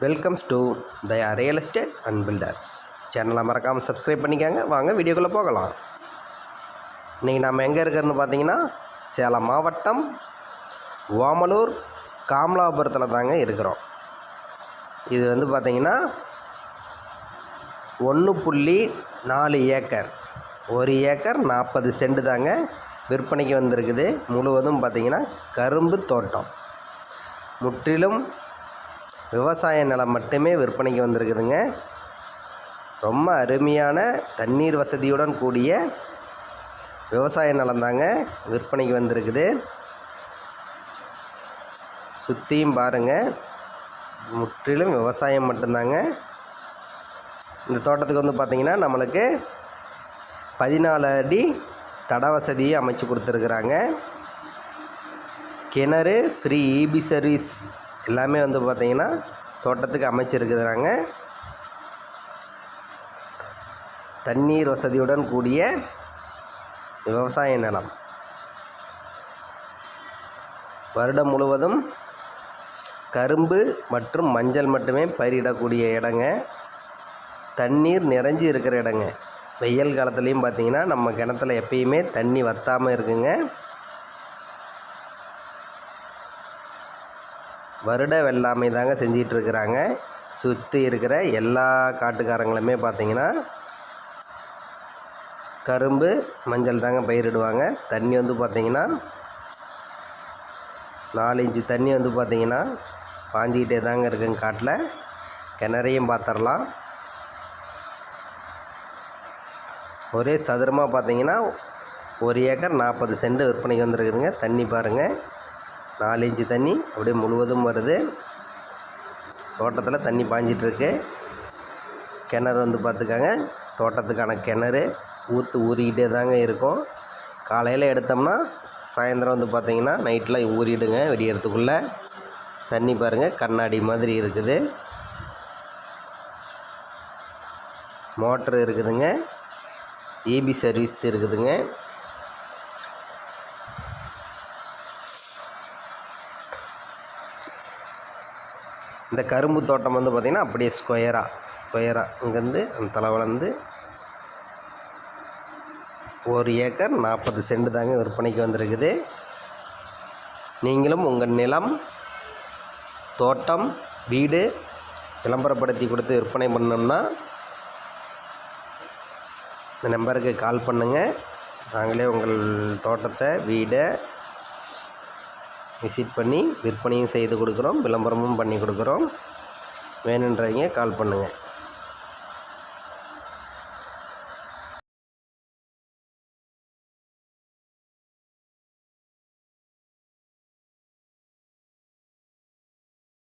Welcomes to Daya real estate and filters சேனலை மறக்காமல் subscribe பண்ணிக்கோங்க. வாங்க வீடியோக்குள்ளே போகலாம். இன்றைக்கி நம்ம எங்கே இருக்கிறோன்னு பார்த்தீங்கன்னா சேலம் மாவட்டம் ஓமலூர் காமலாபுரத்தில் தாங்க இருக்கிறோம். இது வந்து பார்த்திங்கன்னா 1.4 ஏக்கர், 1 ஏக்கர் 40 சென்ட் தாங்க விற்பனைக்கு வந்திருக்குது. முழுவதும் பார்த்திங்கன்னா கரும்பு தோட்டம், முற்றிலும் விவசாய நிலம் மட்டுமே விற்பனைக்கு வந்திருக்குதுங்க. ரொம்ப அருமையான தண்ணீர் வசதியுடன் கூடிய விவசாய நிலம் தாங்க விற்பனைக்கு வந்திருக்குது. சுற்றியும் பாருங்கள், முற்றிலும் விவசாயம் மட்டும்தாங்க. இந்த தோட்டத்துக்கு வந்து பார்த்திங்கன்னா நம்மளுக்கு 14 அடி தட வசதியை அமைச்சு கொடுத்துருக்குறாங்க. கிணறு, ஃப்ரீ இபி சர்வீஸ் எல்லாமே வந்து பார்த்திங்கன்னா தோட்டத்துக்கு அமைச்சிருக்குறாங்க. தண்ணீர் வசதியுடன் கூடிய விவசாய நிலம். வருடம் முழுவதும் கரும்பு மற்றும் மஞ்சள் மட்டுமே பயிரிடக்கூடிய இடங்க. தண்ணீர் நிறைஞ்சி இருக்கிற இடங்க. வெயில் காலத்துலேயும் பார்த்திங்கன்னா நம்ம கிணத்துல எப்பயுமே தண்ணி வற்றாமல் இருக்குங்க. வருட வெள்ளாமை தாங்க செஞ்சிகிட்ருக்குறாங்க. சுற்றி இருக்கிற எல்லா காட்டுக்காரங்களுமே பார்த்திங்கன்னா கரும்பு மஞ்சள் தாங்க பயிரிடுவாங்க. தண்ணி வந்து பார்த்திங்கன்னா 4 இன்ச்சு தண்ணி வந்து பார்த்திங்கன்னா பாஞ்சிக்கிட்டே தாங்க இருக்குங்க காட்டில். கிணறையும் பார்த்துடலாம். ஒரே சதுரமாக பார்த்திங்கன்னா 1 ஏக்கர் 40 சென்ட் விற்பனைக்கு வந்துருக்குதுங்க. தண்ணி பாருங்கள், 4 இன்ச்சு தண்ணி அப்படியே முழுவதும் வருது. தோட்டத்தில் தண்ணி பாஞ்சிட்ருக்கு. கிணறு வந்து பார்த்துக்காங்க, தோட்டத்துக்கான கிணறு ஊறிக்கிட்டே தாங்க இருக்கும். காலையில் எடுத்தோம்னா சாயந்தரம் வந்து பார்த்திங்கன்னா நைட்டில் ஊறிடுங்க விடியறதுக்குள்ளே. தண்ணி பாருங்கள், கண்ணாடி மாதிரி இருக்குது. மோட்ரு இருக்குதுங்க, இபி சர்வீஸ் இருக்குதுங்க. இந்த கரும்பு தோட்டம் வந்து பார்த்திங்கன்னா அப்படியே ஸ்கொயராக இங்கேருந்து அந்த தலை வளர்ந்து 1 ஏக்கர் 40 சென்ட் தாங்க விற்பனைக்கு வந்திருக்குது. நீங்களும் உங்கள் நிலம், தோட்டம், வீடு விளம்பரப்படுத்தி கொடுத்து விற்பனை பண்ணோம்னா இந்த நம்பருக்கு கால் பண்ணுங்கள். நாங்களே உங்கள் தோட்டத்தை, வீடை விசிட் பண்ணி விற்பனையும் செய்து கொடுக்குறோம், விளம்பரமும் பண்ணி கொடுக்குறோம். வேணுன்றவங்க கால் பண்ணுங்கள்.